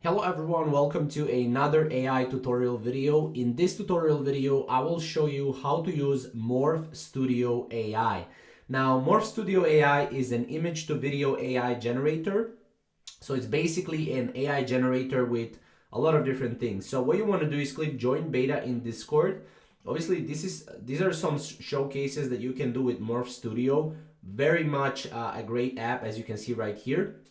Hello everyone, welcome to another AI tutorial video. In this tutorial video, I will show you how to use Morph Studio AI. Now, Morph Studio AI is an image to video AI generator. So it's basically an AI generator with a lot of different things. So what you want to do is click join beta in Discord. Obviously, these are some showcases that you can do with Morph Studio. Very much a great app, as you can see right here.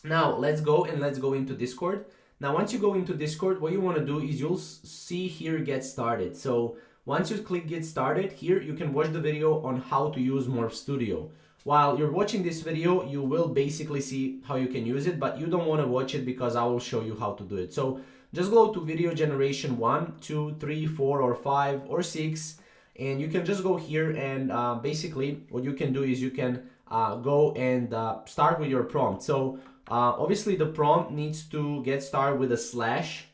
Now let's go into Discord. Now once you go into Discord, what you want to do is you'll see here get started. So once you click get started, here you can watch the video on how to use Morph Studio. While you're watching this video, you will basically see how you can use it, but you don't want to watch it because I will show you how to do it. So just go to video generation 1, 2, 3, 4, or 5, or 6, and you can just go here and basically what you can do is you can go and start with your prompt. So obviously the prompt needs to get started with a slash.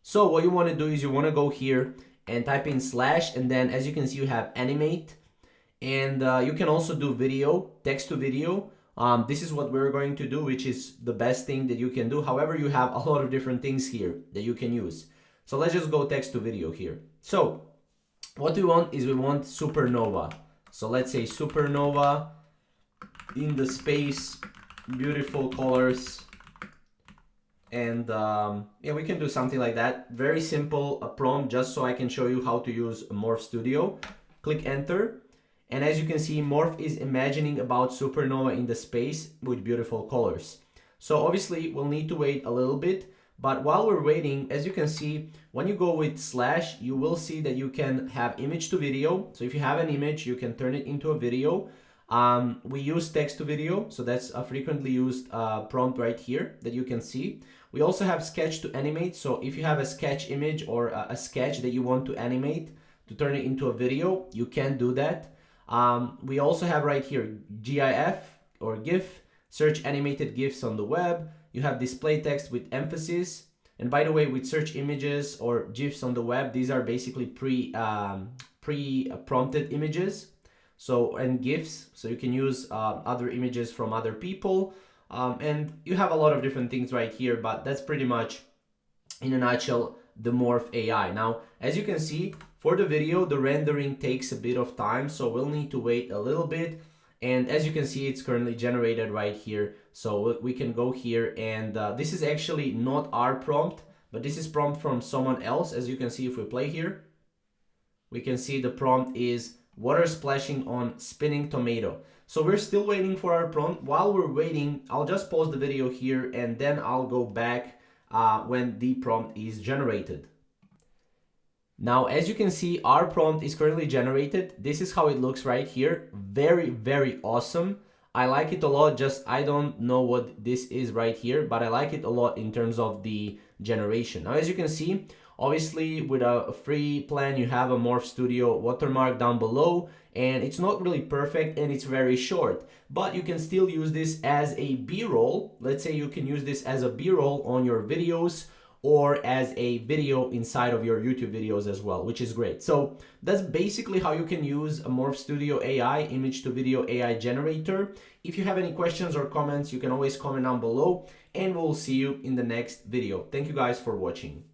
So what you want to do is you want to go here and type in slash, and then as you can see you have animate, and you can also do video, text to video. This is what we're going to do, which is the best thing that you can do. However, you have a lot of different things here that you can use. So let's just go text to video here. So what we want is we want supernova. So let's say supernova in the space, beautiful colors, and yeah, we can do something like that. Very simple prompt, just so I can show you how to use Morph Studio. Click enter, and as you can see, Morph is imagining about supernova in the space with beautiful colors. So obviously we'll need to wait a little bit, but while we're waiting, as you can see, when you go with slash, you will see that you can have image to video. So if you have an image, you can turn it into a video. We use text to video, so that's a frequently used prompt right here that you can see. We also have sketch to animate, so if you have a sketch image or a sketch that you want to animate to turn it into a video, you can do that. We also have right here GIF or GIF, search animated GIFs on the web. You have display text with emphasis. And by the way, with search images or GIFs on the web, these are basically pre-prompted images. So, and GIFs, so you can use other images from other people. And you have a lot of different things right here, but that's pretty much, in a nutshell, the Morph AI. Now, as you can see, for the video, the rendering takes a bit of time, so we'll need to wait a little bit. And as you can see, it's currently generated right here. So we can go here, and this is actually not our prompt, but this is prompt from someone else. As you can see, if we play here, we can see the prompt is water splashing on spinning tomato. So we're still waiting for our prompt. While we're waiting, I'll just pause the video here, and then I'll go back when the prompt is generated. Now, as you can see, our prompt is currently generated. This is how it looks right here. Very, very awesome. I like it a lot. Just I don't know what this is right here, but I like it a lot in terms of the generation. Now, as you can see, obviously with a free plan, you have a Morph Studio watermark down below, and it's not really perfect and it's very short, but you can still use this as a B-roll. Let's say you can use this as a B-roll on your videos or as a video inside of your YouTube videos as well, which is great. So that's basically how you can use a Morph Studio AI, image to video AI generator. If you have any questions or comments, you can always comment down below, and we'll see you in the next video. Thank you guys for watching.